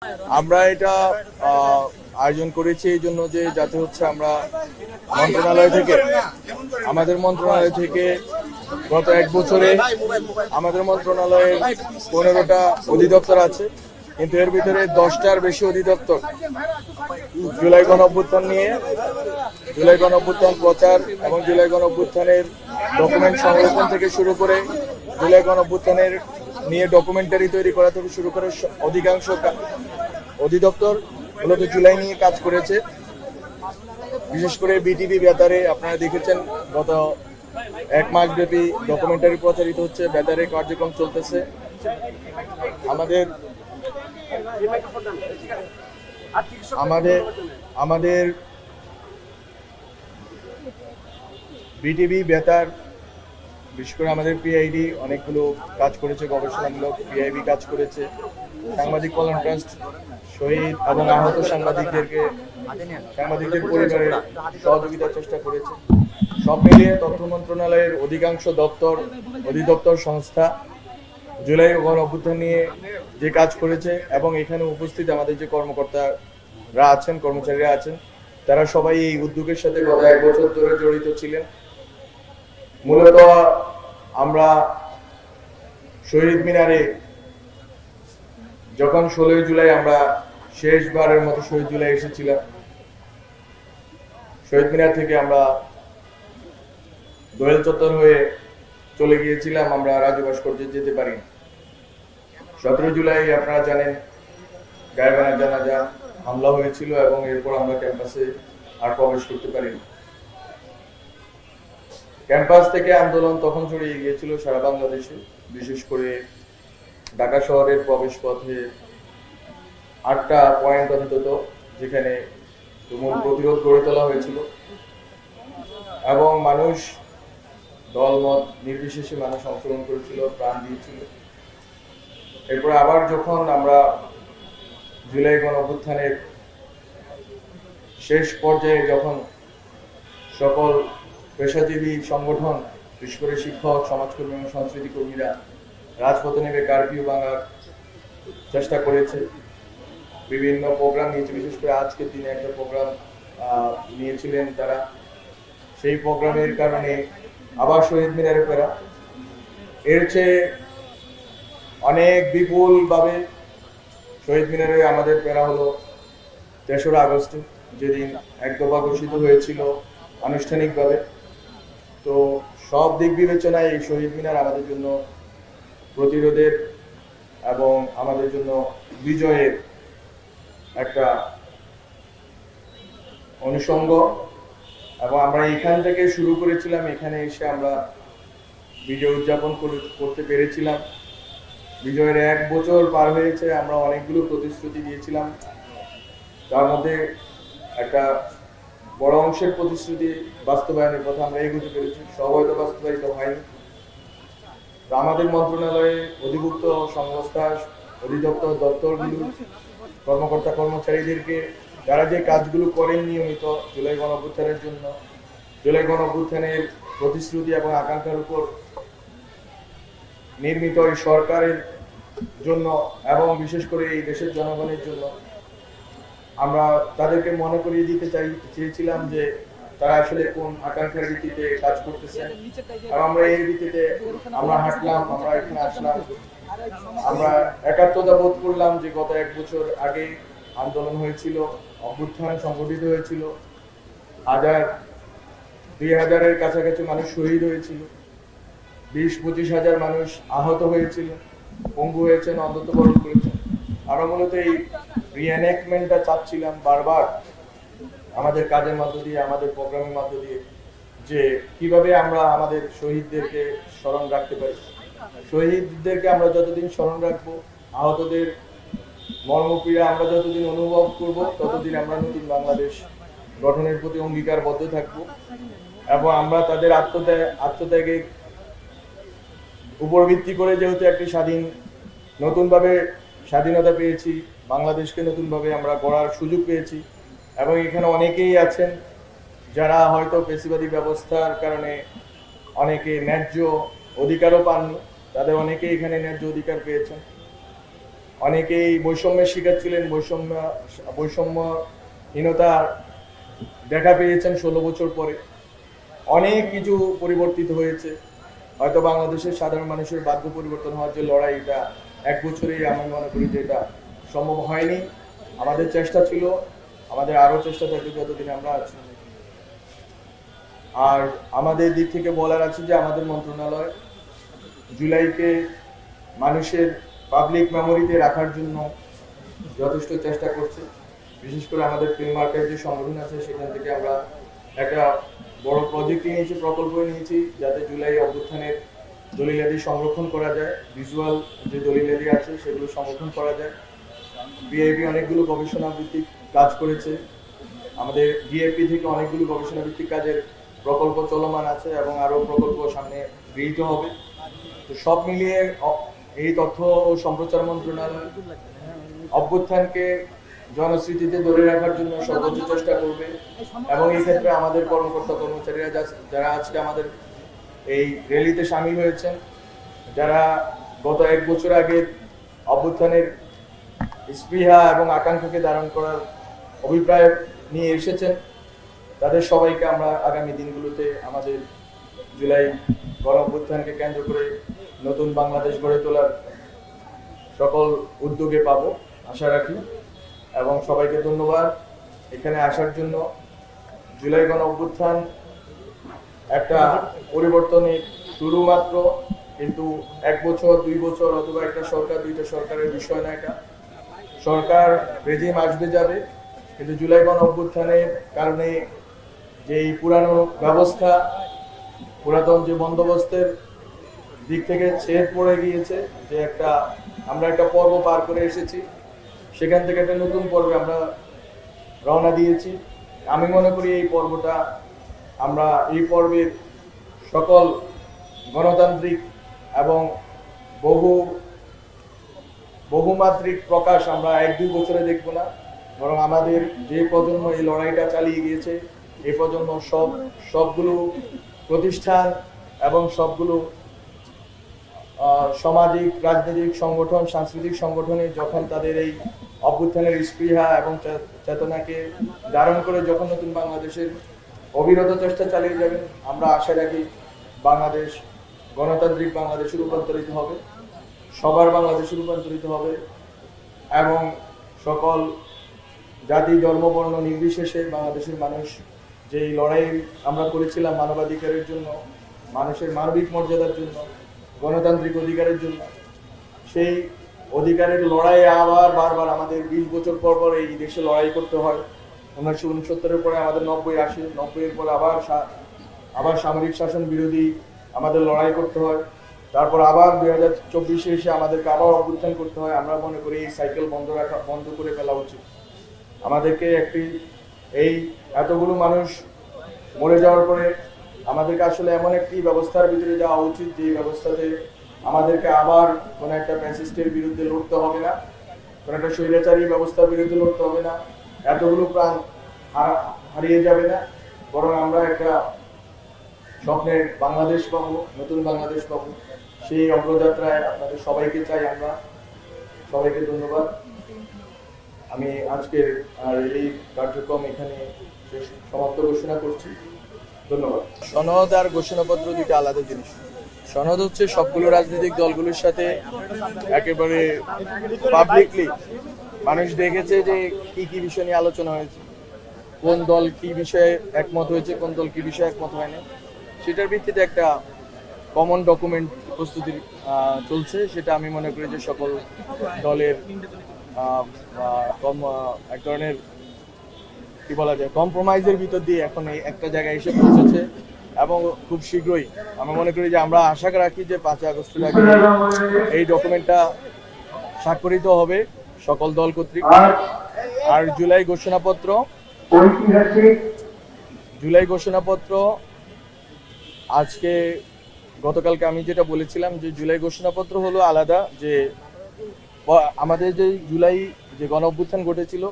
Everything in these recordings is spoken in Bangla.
আমরা এটা আয়োজন করেছি এই জন্য যে যাতে হচ্ছে আমরা আমাদের মন্ত্রণালয় থেকে গত এক বছরে আমাদের মন্ত্রণালয়ের 15টা অধিদপ্তর আছে, কিন্তু এর ভিতরে 10টার বেশি অধিদপ্তর জুলাই গণঅভ্যুত্থান প্রচার এবং জুলাই গণঅভ্যুত্থানের ডকুমেন্ট সংরক্ষণ থেকে শুরু করে জুলাই গণঅভ্যুত্থানের নিয়ে ডকুমেন্টারি তৈরি করা থেকে শুরু করে অধিকাংশ অধিদপ্তর মূলত জুলাই নিয়ে কাজ করেছে। বিশেষ করে বিটিভি বেতারে আপনারা দেখেছেন গত এক মাস ব্যাপী ডকুমেন্টারি প্রচারিত হচ্ছে, বেতারে কার্যক্রম চলতেছে। আমাদের বিটিভি বেতার বিশেষ করে আমাদের পিআইডি অনেকগুলো কাজ করেছে, গবেষণামূলক পিআইবি কাজ করেছে। সাংবাদিক কল্যাণ ট্রাস্ট শহীদ এবং আহত সাংবাদিকদের পরিবারের সহযোগিতার চেষ্টা করেছে। সব মিলিয়ে তথ্য মন্ত্রণালয়ের অধিকাংশ অধিদপ্তর সংস্থা জুলাই গণঅভ্যুত্থান নিয়ে যে কাজ করেছে এবং এখানে উপস্থিত আমাদের যে কর্মকর্তারা আছেন, কর্মচারীরা আছেন, তারা সবাই এই উদ্যোগের সাথে গত এক বছর ধরে জড়িত ছিলেন। মূলত আমরা শহীদ মিনারে যখন 16 জুলাই আমরা শেষবারের মতো শহীদ জুলাই এসেছিলাম, শহীদ মিনার থেকে আমরা দোয়েল চত্বর হয়ে চলে গিয়েছিলাম, আমরা রাজু ভাস্কর্যে যেতে পারি। 17 জুলাই আপনারা জানেন গায়েবানা জানাজা হামলা হয়েছিল এবং এরপর আমরা ক্যাম্পাসে আর প্রবেশ করতে পারিনি। ক্যাম্পাস থেকে আন্দোলন তখন ছড়িয়ে গিয়েছিল সারা বাংলাদেশে, বিশেষ করে ঢাকা শহরের প্রবেশ পথে 8টা পয়েন্ট অন্তত যেখানে তুমুল প্রতিরোধ গড়ে তোলা হয়েছিল এবং মানুষ দলমত নির্বিশেষে মানুষ অংশগ্রহণ করেছিল, প্রাণ দিয়েছিল। এরপর আবার যখন আমরা জুলাই গণঅভ্যুত্থানের শেষ পর্যায়ে যখন সকল পেশাজীবী সংগঠন বিশেষ করে শিক্ষক, সমাজকর্মী এবং সংস্কৃতি কর্মীরা রাজপথে নেমে কারফিউ ভাঙার চেষ্টা করেছে, বিভিন্ন প্রোগ্রাম নিয়েছে। বিশেষ করে আজকের দিনে একটা প্রোগ্রাম নিয়েছিলেন তারা। সেই প্রোগ্রামের কারণে আবার শহীদ মিনারে ফেরা, এর চেয়ে অনেক বিপুলভাবে শহীদ মিনারে আমাদের ফেরা হলো 3রা আগস্টে, যেদিন এক দফা ঘোষিত হয়েছিল আনুষ্ঠানিকভাবে। তো সব দিক বিবেচনায় এই শহীদ মিনার আমাদের জন্য প্রতিরোধের এবং আমাদের জন্য বিজয়ের একটা অনুষঙ্গ, এবং আমরা এখান থেকে শুরু করেছিলাম। এখানে এসে আমরা বিজয় উদযাপন করতে পেরেছিলাম। বিজয়ের 1 বছর পার হয়েছে, আমরা অনেকগুলো প্রতিশ্রুতি দিয়েছিলাম, তার মধ্যে একটা বড় অংশের প্রতিশ্রুতি বাস্তবায়নের কথা আমরা এগোতে পেরেছি, সব হয়তো বাস্তবায়িত হয়নি। তো আমাদের মন্ত্রণালয়ে অধিভুক্ত সংস্থা, অধিদপ্তর, দপ্তরগুলো কর্মকর্তা কর্মচারীদেরকে যারা যে কাজগুলো করেন নিয়মিত জুলাই গণঅভ্যুত্থানের জন্য, জুলাই গণঅভ্যুত্থানের প্রতিশ্রুতি এবং আকাঙ্ক্ষার উপর নির্মিত এই সরকারের জন্য এবং বিশেষ করে এই দেশের জনগণের জন্য আমরা তাদেরকে মনে করিয়ে দিতে চেয়েছিলাম যে তারা আসলে কোন আকাঙ্ক্ষার ভিত্তিতে কাজ করতেছেন। আর আমরা এই ভিত্তিতে আমরা হাঁটলাম, আমরা এখানে আসলাম, আমরা একাত্মতা বোধ করলাম যে গত 1 বছর আগে আন্দোলন হয়েছিল, অভ্যুত্থান সংগঠিত হয়েছিল, 1000-2000-এর কাছাকাছি মানুষ শহীদ হয়েছিল, 20-25 হাজার মানুষ আহত হয়েছিল, পঙ্গু হয়েছেন, অন্ততবরণ করেছেন। আমরা মূলত এই রিএনেক্টমেন্টটা চাচ্ছিলাম বারবার আমাদের কাজের মধ্য দিয়ে, আমাদের প্রোগ্রামের মধ্য দিয়ে, যে কিভাবে আমরা আমাদের শহীদদেরকে স্মরণ রাখতে পারি। শহীদদেরকে আমরা যতদিন স্মরণ রাখবো, আহতদের মর্মপীড়া আমরা যতদিন অনুভব করব, ততদিন আমরা নতুন বাংলাদেশ গঠনের প্রতি অঙ্গীকারবদ্ধ থাকবো এবং আমরা তাদের আত্মত্যাগের উপর ভিত্তি করে যেহেতু একটি নতুনভাবে স্বাধীনতা পেয়েছি, বাংলাদেশকে নতুনভাবে আমরা গড়ার সুযোগ পেয়েছি এবং এখানে অনেকেই আছেন যারা হয়তো পেশিবাদী ব্যবস্থার কারণে অনেকে ন্যায্য অধিকারও পাননি, তাদের অনেকেই এখানে ন্যায্য অধিকার পেয়েছেন। অনেকেই বৈষম্যের শিকার ছিলেন, বৈষম্যহীনতা দেখা পেয়েছেন 16 বছর পরে। অনেক কিছু পরিবর্তিত হয়েছে। হয়তো বাংলাদেশের সাধারণ মানুষের ভাগ্য পরিবর্তন হওয়ার যে লড়াই, এটা এক বছরেই আমি মনে করি যে এটা সম্ভব হয়নি। আমাদের চেষ্টা ছিল, আমাদের আরো চেষ্টা থাকবে যতদিন আমরা আছি। আর আমাদের দিক থেকে বলার আছে যে আমাদের মন্ত্রণালয় জুলাইকে মানুষের পাবলিক মেমোরিতে রাখার জন্য যথেষ্ট চেষ্টা করছে। বিশেষ করে আমাদের ফিল্ম মার্কেট যে সংগঠন আছে সেখান থেকে আমরা একটা বড় প্রজেক্ট নিয়েছি, প্রকল্প নিয়েছি, যাতে জুলাই অভ্যুত্থানের দলিলাদি সংরক্ষণ করা যায়, ভিজুয়াল যে দলিলাদি আছে সেগুলো সংরক্ষণ করা যায়। বিআইপি অনেকগুলো গবেষণা ভিত্তিক কাজ করেছে, আমাদের ডিএপি থেকে অনেকগুলো গবেষণা ভিত্তিক কাজের প্রকল্প চলমান আছে এবং আরো প্রকল্প সামনে গৃহীত হবে। তো সব মিলিয়ে এই তথ্য ও সম্প্রচার মন্ত্রণালয় অভ্যুত্থানকে জনস্মৃতিতে ধরে রাখার জন্য সর্বোচ্চ চেষ্টা করবে এবং এই ক্ষেত্রে আমাদের কর্মকর্তা কর্মচারীরা যারা আজকে আমাদের এই র্যালিতে সামিল হয়েছেন, যারা গত 1 বছর আগে অভ্যুত্থানের স্পৃহা এবং আকাঙ্ক্ষাকে ধারণ করার অভিপ্রায় নিয়ে এসেছেন, তাদের সবাইকে আমরা আগামী দিনগুলোতে আমাদের জুলাই গণঅভ্যুত্থানকে কেন্দ্র করে নতুন বাংলাদেশ গড়ে তোলার সকল উদ্যোগে পাবো আশা রাখি। এবং সবাইকে ধন্যবাদ এখানে আসার জন্য। জুলাই গণঅভ্যুত্থান একটা পরিবর্তনের শুরু মাত্র, কিন্তু 1 বছর 2 বছর অথবা একটা সরকার 2টা সরকারের বিষয় না। এটা সরকার রেজিম আসবে যাবে, কিন্তু জুলাই গণঅভ্যুত্থানের কারণে যেই পুরানো ব্যবস্থা, পুরাতন যে বন্দোবস্তের দিক থেকে ছেদ পড়ে গিয়েছে, যে আমরা একটা পর্ব পার করে এসেছি, সেখান থেকে একটা নতুন পর্বে আমরা রওনা দিয়েছি। আমি মনে করি এই পর্বের সকল গণতান্ত্রিক এবং বহুমাত্রিক প্রকাশ আমরা 1-2 বছরে দেখব না, বরং আমাদের যে প্রজন্ম এই লড়াইটা চালিয়ে গিয়েছে, এই প্রজন্ম সবগুলো প্রতিষ্ঠান এবং সবগুলো সামাজিক, রাজনৈতিক সংগঠন, সাংস্কৃতিক সংগঠনে যখন তাদের এই অভ্যুত্থানের স্পৃহা এবং চেতনাকে ধারণ করে যখন নতুন বাংলাদেশের অবিরত চেষ্টা চালিয়ে যাবেন, আমরা আশা রাখি বাংলাদেশ গণতান্ত্রিক বাংলাদেশে রূপান্তরিত হবে, সবার বাংলাদেশে রূপান্তরিত হবে এবং সকল জাতি, ধর্ম, বর্ণ নির্বিশেষে বাংলাদেশের মানুষ যেই লড়াই আমরা করেছিলাম মানবাধিকারের জন্য, মানুষের মানবিক মর্যাদার জন্য, গণতান্ত্রিক অধিকারের জন্য, সেই অধিকারের লড়াই আবার বারবার আমাদের 20 বছর পর এই দেশে লড়াই করতে হয়। 1969-এর পরে আমাদের 90 আসে, 90-এর পরে আবার সামরিক শাসন বিরোধী আমাদের লড়াই করতে হয়, তারপর আবার 2024-এ এসে আমাদেরকে আবার অভ্যুত্থান করতে হয়। আমরা মনে করি এই সাইকেল বন্ধ করে ফেলা উচিত। আমাদেরকে এই এতগুলো মানুষ মরে যাওয়ার পরে আমাদেরকে আসলে এমন একটি ব্যবস্থার ভিতরে যাওয়া উচিত, যে ব্যবস্থাতে আমাদেরকে আবার কোনো একটা ফ্যাসিস্টের বিরুদ্ধে লড়তে হবে না, কোনো একটা স্বৈরাচারী ব্যবস্থার বিরুদ্ধে লড়তে হবে না, এতগুলো প্রাণ হারিয়ে যাবে না, বরং আমরা একটা স্বপ্নের বাংলাদেশ পাবো, নতুন বাংলাদেশ পাবো। সেই অগ্রযাত্রায় আপনাদের সবাইকে চাই আমরা। সবাইকে ধন্যবাদ। আমি আজকের এই কার্যক্রম এখানে সমাপ্ত ঘোষণা করছি। ধন্যবাদ। সনদ আর ঘোষণাপত্র দুটো আলাদা জিনিস। সনদ হচ্ছে সবগুলো রাজনৈতিক দলগুলোর সাথে একেবারে পাবলিকলি মানুষ দেখেছে যে কি বিষয় নিয়ে আলোচনা হয়েছে, কোন দল কি বিষয়ে একমত হয়েছে, কোন দল কি বিষয়ে একমত হয়নি, সেটার ভিত্তিতে একটা কমন ডকুমেন্ট প্রস্তুতি চলছে। সেটা আমি মনে করি যে সকল দলের এক ধরনের কি বলা যায় কম্প্রোমাইজের ভিতর দিয়ে এখন এই একটা জায়গায় এসে পৌঁছেছে এবং খুব শীঘ্রই আমি মনে করি যে আমরা আশা রাখি যে 5 আগস্টের আগে এই ডকুমেন্টটা স্বাক্ষরিত হবে সকল দল কর্তৃক। আর জুলাই ঘোষণাপত্র আজকে গতকালকে আমি যেটা বলেছিলাম যে জুলাই ঘোষণাপত্র হলো আলাদা, যে আমাদের যে জুলাই যে গণ অভ্যুত্থান ঘটেছিল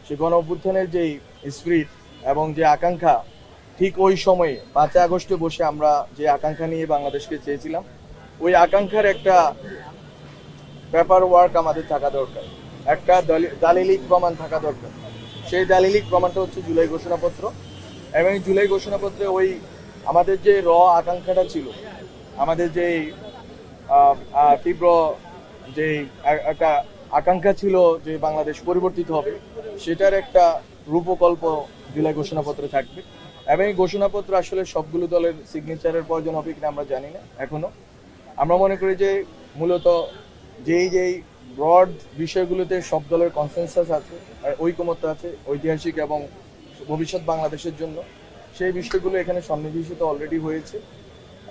সেই গণ অভ্যুত্থানের যে স্পিরিট এবং যে আকাঙ্ক্ষা, ঠিক ওই সময়ে 5 আগস্টে বসে আমরা যে আকাঙ্ক্ষা নিয়ে বাংলাদেশকে চেয়েছিলাম, ওই আকাঙ্ক্ষার একটা পেপার ওয়ার্ক আমাদের থাকা দরকার, একটা দালিলিক প্রমাণ থাকা দরকার। সেই দালিলিক প্রমাণটা হচ্ছে জুলাই ঘোষণাপত্র। এবং এই জুলাই ঘোষণাপত্রে ওই আমাদের যে আকাঙ্ক্ষাটা ছিল, আমাদের যে তীব্র যে একটা আকাঙ্ক্ষা ছিল যে বাংলাদেশ পরিবর্তিত হবে, সেটার একটা রূপকল্প জুলাই ঘোষণাপত্রে থাকবে। এবং এই ঘোষণাপত্র আসলে সবগুলো দলের সিগনেচারের প্রয়োজন হবে কিনা আমরা জানি না এখনো। আমরা মনে করি যে মূলত যেই ব্রড বিষয়গুলোতে সব দলের কনসেনসাস আছে, ঐকমত্য আছে ঐতিহাসিক এবং ভবিষ্যৎ বাংলাদেশের জন্য, সেই বিষয়গুলো এখানে সন্নিবেশিত অলরেডি হয়েছে।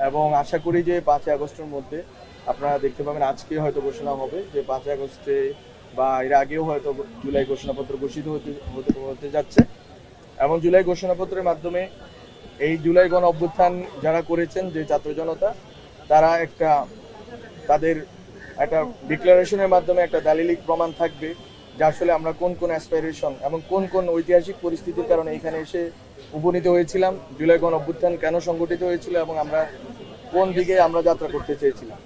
এবং আশা করি যে 5ই আগস্টের মধ্যে আপনারা দেখতে পাবেন, আজকে হয়তো ঘোষণা হবে যে 5ই আগস্টে বা এর আগেও হয়তো জুলাই ঘোষণাপত্র ঘোষিত হতে যাচ্ছে। এবং জুলাই ঘোষণাপত্রের মাধ্যমে এই জুলাই গণ অভ্যুত্থান যারা করেছেন, যে ছাত্র জনতা, তারা তাদের একটা ডিক্লারেশনের মাধ্যমে একটা দালিলিক প্রমাণ থাকবে যে আসলে আমরা কোন কোন অ্যাসপাইরেশন এবং কোন কোন ঐতিহাসিক পরিস্থিতির কারণে এখানে এসে উপনীত হয়েছিলাম, জুলাই গণ অভ্যুত্থান কেন সংগঠিত হয়েছিল এবং আমরা কোন দিকে আমরা যাত্রা করতে চেয়েছিলাম।